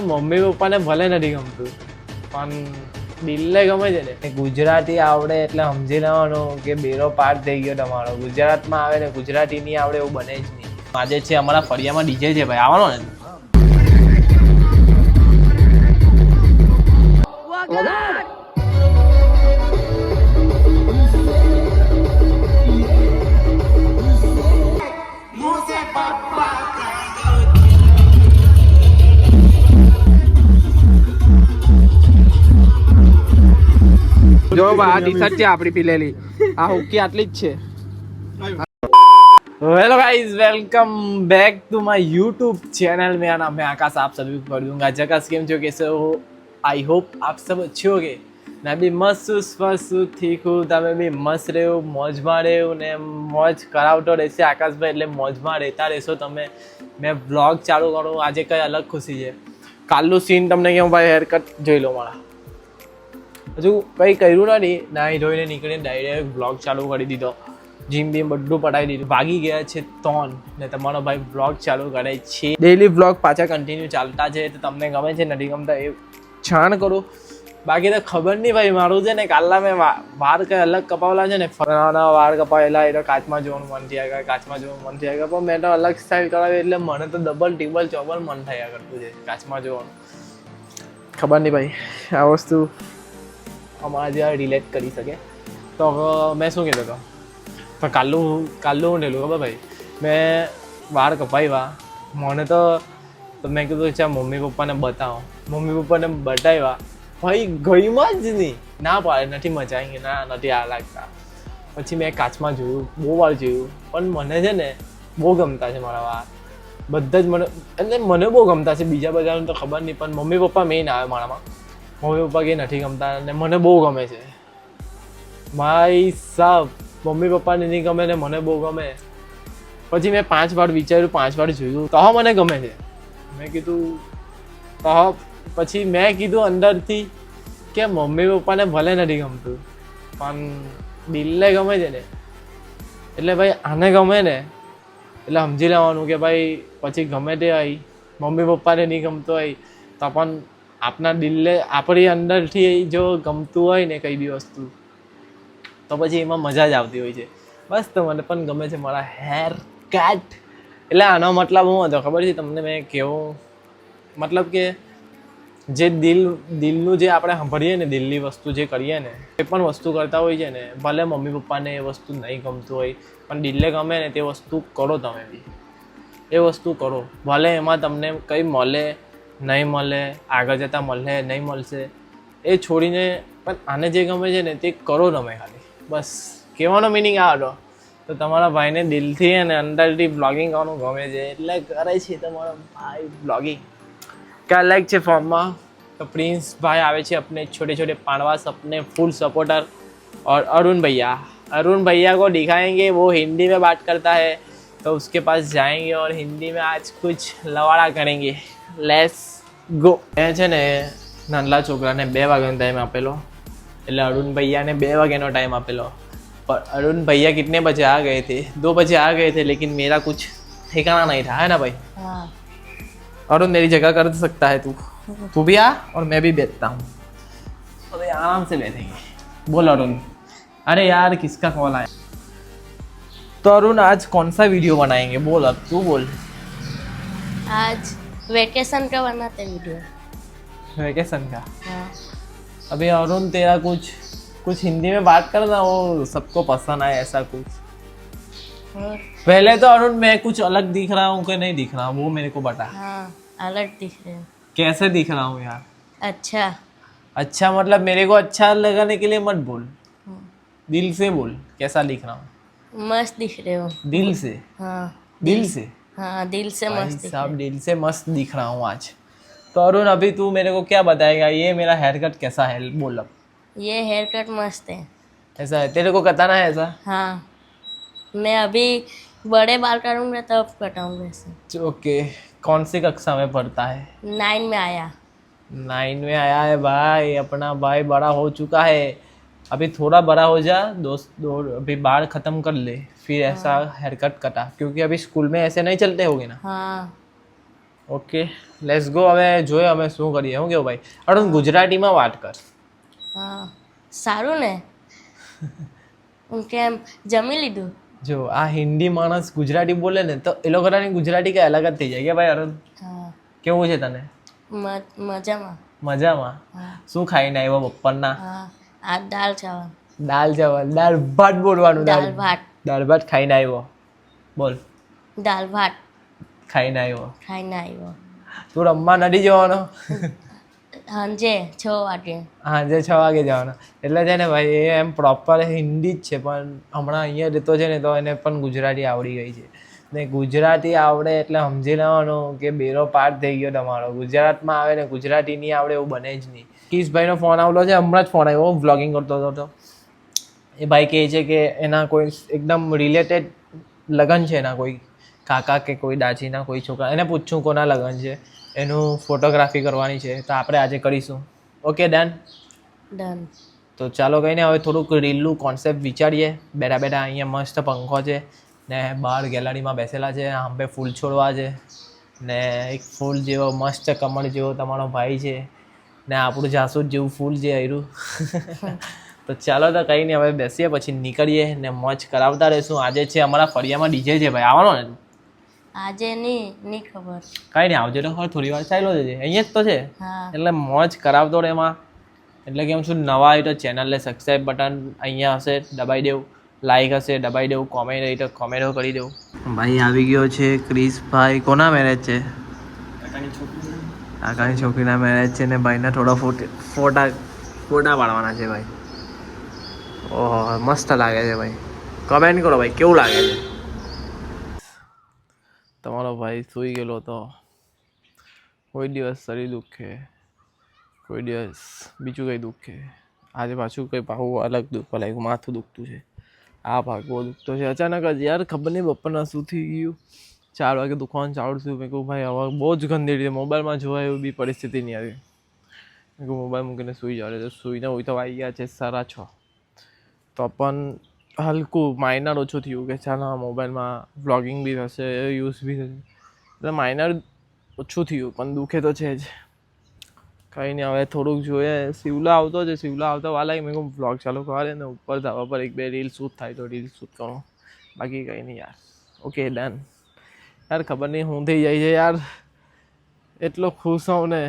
Mummy પપ્પાને ભલે નથી ગમતું પણ દિલને ગમે છે ને. ગુજરાતી આવડે એટલે સમજી લેવાનું કે બેરો પાર થઈ ગયો તમારો. ગુજરાતમાં આવે ને ગુજરાતી નહીં આવડે એવું બને જ નહીં. આજે છે અમારા ફળિયામાં ડીજે છે ભાઈ, આવવાનો ને? જો આ ટી-શર્ટ છે આપણી પીલેલી, આ હુક્કી આટલી જ છે. Hello guys, welcome back to my YouTube channel. मेरा नाम है आकाश, आप सभी को कर दूंगा जकास। केम छो, कैसे हो? आई होप आप सब अच्छे होगे। मैं भी मस्त स्वस्थ ठीक हूँ, તમે બી મસ્ત રહ્યો, મોજમાં રહ્યો ને મોજ કરાવતો રહેશે આકાશભાઈ, એટલે મોજમાં રહેતા રહેશો તમે. મેં વ્લોગ ચાલુ કરું, આજે કંઈ અલગ ખુશી છે. કાલનું સીન તમને કેવું ભાઈ, હેરકટ જોઈ લો મારા. હજુ કંઈ કર્યું નથી, નાહી ધોઈને નીકળીને ડાયરેક્ટ વ્લોગ ચાલુ કરી દીધો. જીમ બીમ બધું પટાવી દીધું. વાગી ગયા છે 3 ને તમારો ભાઈ વ્લોગ ચાલુ કરે છે. ડેઈલી વ્લોગ પાછા કન્ટિન્યુ ચાલતા છે. તો તમને ગમે છે નથી ગમતા એ જાણ કરો. બાકી તો ખબર નહીં ભાઈ, મારું છે ને કાલના મેં વાળ કંઈ અલગ કપાવેલા છે ને, ફરવાના વાળ કપાવેલા, એ તો કાચમાં જોવાનું મન થયા કરે, કાચમાં જોવાનું મન થયા કરે. પણ મેં તો અલગ સ્ટાઇલ કરાવી એટલે મને તો ડબલ ટિબલ ચોબલ મન થયા કરતું છે કાચમાં જોવાનું. ખબર નહીં ભાઈ, આ વસ્તુ અમારા જેવા રિલેટ કરી શકે. તો મેં શું કહેતો હતો, પણ કાલનું હું થયેલું ખબર ભાઈ, મેં વાળ કપાવ્યા. મને તો મેં કીધું ચાલ મમ્મી પપ્પાને બતાવો. મમ્મી પપ્પાને બતાવ્યા ભાઈ, ગઈમાં જ નહીં, ના પાડે, નથી મજા આવી, ના નથી આ લાગતા. પછી મેં કાચમાં જોયું, બહુ વાર જોયું, પણ મને છે ને બહુ ગમતા છે મારા વાળ બધા જ. મને એટલે મને બહુ ગમતા છે, બીજા બધાને તો ખબર નહીં, પણ મમ્મી પપ્પા મેઇન આવે મારામાં. મમ્મી પપ્પા કંઈ નથી ગમતા અને મને બહુ ગમે છે ભાઈ સાહેબ. મમ્મી પપ્પાને નહીં ગમે ને મને બહુ ગમે. પછી મેં 5 વાર વિચાર્યું, 5 વાર જોયું, તો મને ગમે છે. મેં કીધું તો પછી મેં કીધું અંદરથી કે મમ્મી પપ્પાને ભલે નથી ગમતું પણ દિલને ગમે છે ને, એટલે ભાઈ આને ગમે ને એટલે સમજી લેવાનું કે ભાઈ પછી ગમે તે હોય, મમ્મી પપ્પાને નહીં ગમતું હોય તો પણ આપણા દિલને, આપણી અંદરથી જો ગમતું હોય ને કંઈ બી વસ્તુ, તો પછી એમાં મજા જ આવતી હોય છે. બસ તો મને પણ ગમે છે મારા હેર કટ. એટલે આનો મતલબ શું હતો ખબર છે તમને? મેં કેવું મતલબ કે જે દિલનું જે આપણે સાંભળીએ ને, દિલની વસ્તુ જે કરીએ ને, એ પણ વસ્તુ કરતા હોય છે ને, ભલે મમ્મી પપ્પાને એ વસ્તુ નહીં ગમતું હોય પણ દિલને ગમે ને તે વસ્તુ કરો. તમે બી એ વસ્તુ કરો, ભલે એમાં તમને કંઈ મળે નહીં મળે, આગળ જતાં મળે નહીં મળશે, એ છોડીને પણ આને જે ગમે છે ને તે કરો તમે ખાલી. બસ કહેવાનો મિનિંગ આ હતો. તો તમારા ભાઈને દિલથી અને અંદરથી બ્લોગિંગ કરવાનું ગમે છે એટલે કરે છે તમારો ભાઈ બ્લોગિંગ. क्या लाइक છે फॉर्म तो प्रिंस भाई आवे छे अपने छोटे छोटे पांडवास, अपने फुल सपोर्टर. और अरुण भैया को दिखाएंगे, वो हिंदी में बात करता है तो उसके पास जाएंगे और हिंदी में आज कुछ लवाड़ा करेंगे. Let's go. એ છે ને નાનલા છોકરાને 2 વાગ્યાનો ટાઈમ આપેલો, એટલે અરુણ ભૈયાને 2 વાગ્યાનો ટાઈમ આપેલો. पर अरुण भैया कितने बजे आ गए थे? 2 बजे आ गए थे, लेकिन मेरा कुछ ठिकाना नहीं था, है ना भाई? हाँ. अरुण मेरी जगह कर सकता है तू भी आ और मैं भी बैठता हूँ. अरे आराम से बैठेंगे. बोल अरुण. अरे यार किसका कॉल आया? तो अरुण आज कौन सा वीडियो बनाएंगे? बोल, अब तू बोल. आज वेकेशन का बनाते वीडियो. वेकेशन का? हाँ. अभी अरुण तेरा कुछ हिंदी में बात करना, वो सबको पसंद आए ऐसा कुछ. पहले तो अरुण मैं कुछ अलग दिख रहा हूँ कि नहीं दिख रहा हूँ वो मेरे को बता. हाँ, अलग दिख रहे हो. कैसे दिख रहा हूँ यार? अच्छा. अच्छा मतलब मेरे को अच्छा लगाने के लिए मत बोल, दिल से बोल कैसा दिख रहा हूँ. मस्त दिख रहे हो. दिल से? हाँ. दिल से? हाँ, दिल से मस्त दिख साहब दिल से मस्त दिख रहा हूँ आज. तो अरुण अभी तू मेरे को क्या बताएगा, ये मेरा हेयर कट कैसा है? बोल अब. ये हेयर कट मस्त है. ऐसा है? तेरे को कटाना है ऐसा? हाँ, मैं अभी बड़े बाल करूँगा तब कटाऊँगा ऐसे. ओके. कौन सी कक्षा में पढ़ता है? 9 में आया. 9 में आया है भाई. अपना भाई बड़ा हो चुका है. अभी थोड़ा बड़ा हो जा दोस्त, अभी बाल ख़त्म कर ले, फिर ऐसा हेयर कट कटा, क्योंकि अभी स्कूल में ऐसे नहीं चलते होगे ना. हाँ. Okay let's go. હવે જોઈએ અમે શું કરીએ. શું કેવું ભાઈ? અરુણ ગુજરાતીમાં વાત કર. હા સારું ને. કેમ જમી લીધું? જો આ હિન્દી માણસ ગુજરાતી બોલે ને તો એ લોકોની ગુજરાતી કઈ અલગ જ થઈ જાય કે ભાઈ અરુણ હા કેવું છે તને? મજામાં. મજામાં. હા શું ખાઈને આવ્યો બપોરના? હા આ દાલ ચાવલ. દાલ ચાવલ. દાળ ભાત બોલવાનું. દાલ ભાત. દાળ ભાત ખાઈને આવ્યો. બોલ. દાલ ભાત ખાઈને આવ્યો. ખાઈને આવ્યો. તું રમવા નથી જવાનો? સાંજે 6 વાગે. સાંજે 6 વાગે જવાનો. એટલે છે ને ભાઈ એ એમ પ્રોપર હિન્દી જ છે પણ હમણાં અહીંયા રહેતો છે ને તો એને પણ ગુજરાતી આવડી ગઈ છે. ને ગુજરાતી આવડે એટલે સમજી લેવાનું કે બેરો પાર થઈ ગયો તમારો. ગુજરાતમાં આવે ને ગુજરાતી નહીં આવડે એવું બને જ નહીં. કિશભાઈનો ફોન આવેલો છે, હમણાં જ ફોન આવ્યો. વ્લોગિંગ કરતો હતો તો એ ભાઈ કહે છે કે એના કોઈ એકદમ રિલેટેડ લગ્ન છે, એના કોઈ કાકા કે કોઈ દાજીના કોઈ છોકરા. એને પૂછું કોના લગ્ન છે, એનું ફોટોગ્રાફી કરવાની છે તો આપણે આજે કરીશું. Okay done? ડન. તો ચાલો કહીને હવે થોડુંક રીલનું કોન્સેપ્ટ વિચારીએ. બેઠા બેઠા અહીંયા મસ્ત પંખો છે ને બહાર ગેલેરીમાં બેસેલા છે. આંબે ફૂલ છોડવા છે ને એક ફૂલ જેવો મસ્ત કમળ જેવો તમારો ભાઈ છે ને આપણું જાસૂદ જેવું ફૂલ છે આયરું. તો ચાલો તો કંઈ નહીં હવે બેસીએ પછી નીકળીએ ને મોજ કરાવતા રહીશું. આજે છે અમારા ફળિયામાં ડીજે છે ભાઈ, આવવાનો ને? આજે નહીં ખબર. કાંઈ નહીં આવજે તો ખબર, થોડી વાર ચાલ્યો જજે. અહીંયા જ તો છે હા એટલે મોજ કરાવતો રહે એમાં. એટલે કેમ છું નવા હોય તો ચેનલને સબસ્ક્રાઈબ બટન અહીંયા હશે દબાઈ દેવું, લાઈક હશે દબાઈ દેવું, કોમેન્ટ હોય તો કોમેન્ટો કરી દેવું. ભાઈ આવી ગયો છે ક્રિશભાઈ. કોના મેરેજ છે? કાકાની છોકરીના મેરેજ છે ને ભાઈના થોડા ફોટા પાડવાના છે ભાઈ. ઓહો મસ્ત લાગે છે ભાઈ. કમેન્ટ કરો ભાઈ કેવું લાગે છે. તમારો ભાઈ સૂઈ ગયેલો હતો. કોઈ દિવસ શરીર દુખે, કોઈ દિવસ બીજું કંઈ દુખે. આજે પાછું કંઈ ભાવું અલગ દુખવા લાગ્યું. માથું દુખતું છે, આ ભાગ બહુ દુખતો છે. અચાનક જ યાર ખબર નહીં બપોરના શું થઈ ગયું. 4 વાગે દુખવાનું ચાલુ થયું. મેં કહું ભાઈ હવે બહુ જ ગંદી રીતે મોબાઈલમાં જોવાય એવી બી પરિસ્થિતિ નહીં આવી. મેં કહું મોબાઈલ મૂકીને સૂઈ જાવ. તો સૂઈને હોય તો આવી ગયા છે 6:30. તો પણ હલકું માઇનર ઓછું થયું કે ચાલ હા મોબાઈલમાં વ્લોગિંગ બી થશે, યુઝ બી થશે. એટલે માઇનર ઓછું થયું પણ દુખે તો છે જ. કંઈ નહીં હવે થોડુંક જોઈએ. શિવલા આવતો છે, શિવલા આવતા વાર લાગે. મેં કહું વ્લોગ ચાલુ કરે ને ઉપર ધાબા પર 1-2 રીલ શૂટ થાય તો રીલ શૂટ કરો. બાકી કંઈ નહીં યાર. Okay done. યાર ખબર નહીં શું થઈ જાય છે યાર. એટલો ખુશ હોઉં ને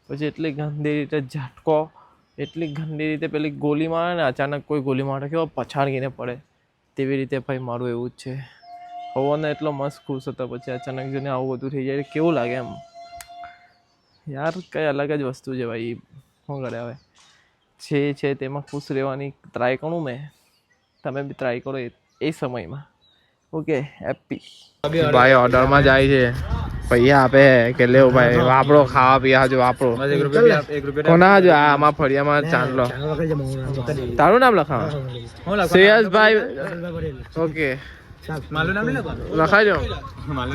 પછી એટલી ગંદી રીતે ઝટકો, એટલી ગંદી રીતે પેલી ગોલી મારે ને અચાનક કોઈ ગોલી મારે કેવો પછાડીને પડે તેવી રીતે ભાઈ મારું એવું જ છે. હોવાને એટલો મસ્ત ખુશ હતો પછી અચાનક જોઈને આવું બધું થઈ જાય કેવું લાગે એમ યાર. કંઈ અલગ જ વસ્તુ છે ભાઈ. શું કરે હવે છે તેમાં ખુશ રહેવાની ટ્રાય કરું મેં. તમે બી ટ્રાય કરો એ સમયમાં. Okay happy. ભાઈ ઓર્ડરમાં જાય છે, પૈસા આપે કે લેવો ભાઈ વાપરો, ખાવા પીવા જો વાપરો. કોના જો આમાં ફળિયામાં ચાંદલો. તારું નામ લખાવ શ્રેયસભાઈ. ઓકે લખાઈ દો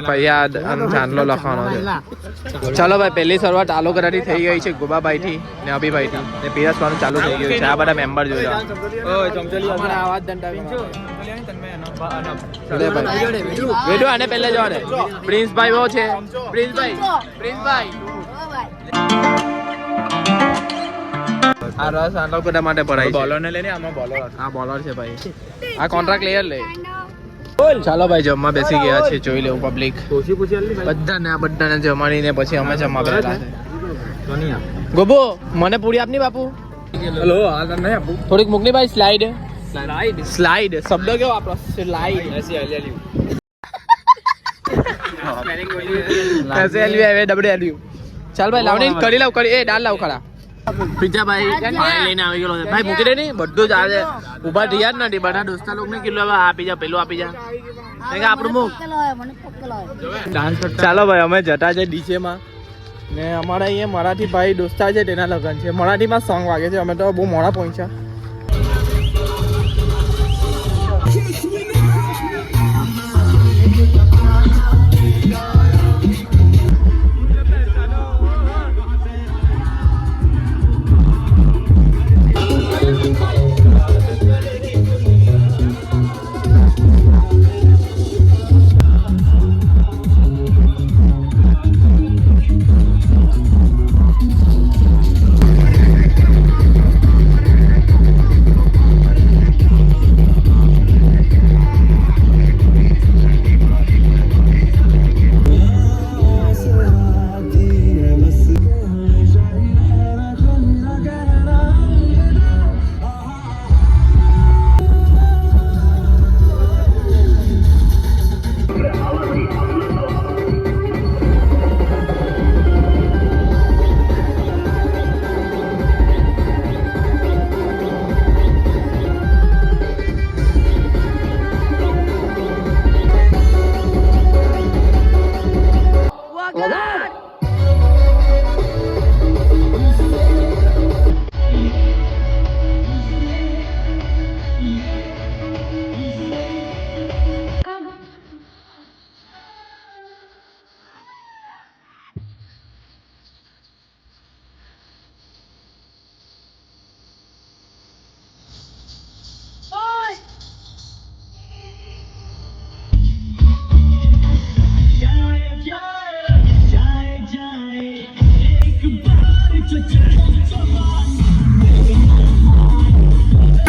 પૈયા ચાંદલો લખવાનો છે. ચાલો ભાઈ પહેલી શરૂઆત આલો કરાથી થઈ ગઈ છે ગોબાભાઈથી ને અભિભાઈથી ને પીરસવાનું ચાલુ થઈ ગયું છે. આ બધા મેમ્બર જોઈ વેડો આને પહેલા જવા દે. પ્રિન્સભાઈ બહુ છે. પ્રિન્સભાઈ આ રસ આટલો બધા માટે ભરાય છે. બોલરને લઈને આમાં બોલર. આ બોલર છે ભાઈ. આ કોન્ટ્રાક્ટ લેયર લે. ચાલો ભાઈ જમવા બેસી ગયા છે. જોઈ લેવું પબ્લિક બધાને જમાડીને પછી અમે જમવા બેઠા છે. ગોબો મને પૂરી આપની બાપુ. હેલો થોડીક મૂકની ભાઈ. સ્લાઇડ શબ્દ કેવો આપણો? સ્લાઇડ ચાલ ભાઈ લાવ ને કરી લાવ કરી. એ દાળ લાવ ખરા. પીઝા ભાઈ લઈને આવી ગયો ભાઈ. મૂકી દે નહીં બધું જ આવે. ઉભા થયા જ નથી બધા દોસ્તા લોકો ને કિલો આપી જા પેલું આપી જા આપણું મુખ. ચાલો ભાઈ અમે જતા છે ડીજે માં ને અમારા અહીંયા મરાઠી ભાઈ દોસ્તા છે તેના લગ્ન છે. મરાઠીમાં સોંગ વાગે છે. અમે તો બહુ મોડા પહોંચ્યા.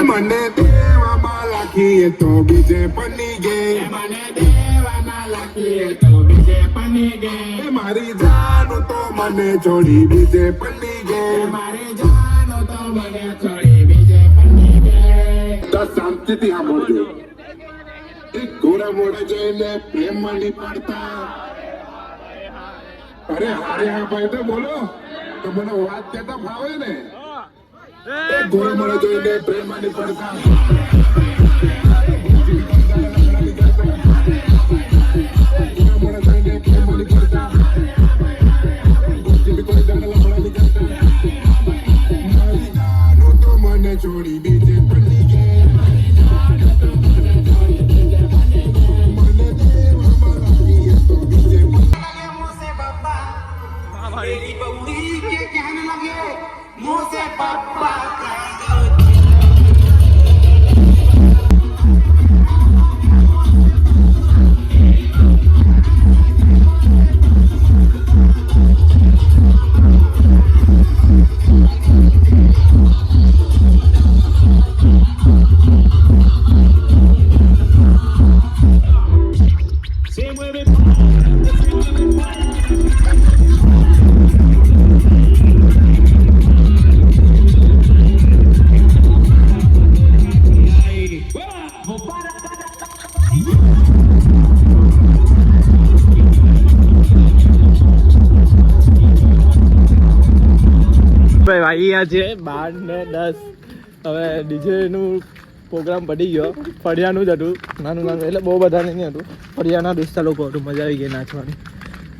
મને દેવામાં લાખીએ તો બીજે બની ગઈ મને દેવામાં લાખીએ તો બીજે બની ગઈ મારી જાન તો મને છોડી બીજે બની ગઈ મારી જાન તો મને છોડી બીજે બની ગઈ તો શાંતિથી સાંભળજો એક ઘોડા મોડા જઈને પ્રેમમાં નહીં પડતા અરે હારે હા ભાઈ તો બોલો તો મને વાત કહેતા ફાવે ને ઘોડા મોડા જોઈને પ્રેમમાં નહીં પડતા છોડી બીજે પડી ગઈ મને દેવામાં લાગી તો બીજે मुझसे पापा मेरी बउली के कहने लगे मुझसे पापा ભાઈ અહીંયા છે 12:10 હવે ડીજે નું પ્રોગ્રામ પડી ગયો ફળિયાનું જ હતું નાનું નાનું એટલે બહુ બધા નહીં હતું ફળિયાના દોસ્તા લોકો હતું મજા આવી ગઈ નાચવાની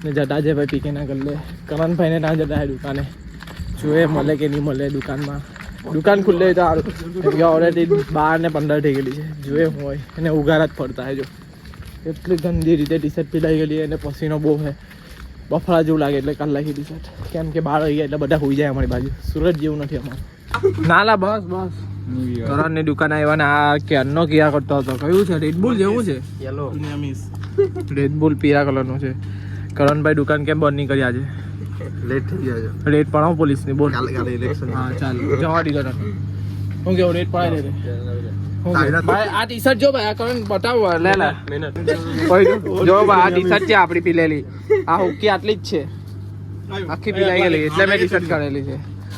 ને જતા છે ભાઈ પીકે ના કરી લે કરણભાઈને ના જતા હોય દુકાને જોઈએ મળે કે નહીં મળે દુકાનમાં દુકાન ખુલ્લે તો સારું ઓલરેડી 12:15 થઈ ગયેલી છે જોઈએ હું હોય એને ઉઘારા જ ફરતા હોય જો એટલી ગંદી રીતે ટી શર્ટ પીલાઈ ગયેલી અને પસીનો બહુ છે બફળા જેવું લાગે એટલે કાલ લાગી ટી શર્ટ કેમ કે 12 વાગ્યા એટલે બધા હોઈ જાય અમારી બાજુ સુરત જેવું નથી અમારું નાલા બસ બસ કરણની દુકાન આવ્યા ને આ ક્યારનો કિયા કરતો હતો કયું છે રેડબુલ જેવું છે યલો રેડબુલ પીળા કલરનું છે કરણભાઈ દુકાન કેમ બંધ નહીં કરી આજે લેટ થઈ ગયા છે રેટ પડાવો પોલીસની બોલ ઇલેક્શન હા ચાલ જવા દીધો તને હું કેવું રેટ પડાવી દે ભાઈ આ ટી શર્ટ જો ભાઈ આ કરણ બતાવો લે લે જો ભાઈ આ ટી શર્ટ છે આપણી પીલેલી આ હુક્કી આટલી જ છે આખી પીલાઈ ગયેલી એટલે મેં ટી શર્ટ કરેલી છે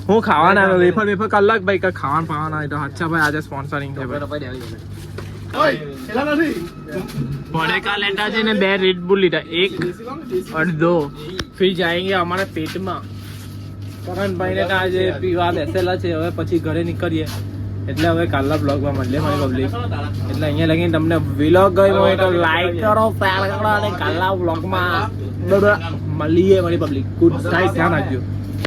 હું ખાવાના વેફર વેફર કલાક ભાઈ કઈ ખાવાનું પાવાના હોય તો અચ્છા ભાઈ આજે સ્પોન્સરિંગ છે ભડેકા લેટા છે ને 2 રેડબુલ લીધા એક અડધો ફિર જાયેંગે અમારા પેટમાં કરણભાઈ ને આજે પીવા બેસેલા છે હવે પછી ઘરે નીકળીએ એટલે હવે કાલના બ્લોગમાં મળીએ મારી પબ્લિક એટલે અહીંયા લગીને તમને વ્લોગ ગયો હોય તો લાઈક કરો શેર કરો અને કાલના બ્લોગમાં મળીએ મારી પબ્લિક ગુડ નાઇટ ધ્યાન રાખજો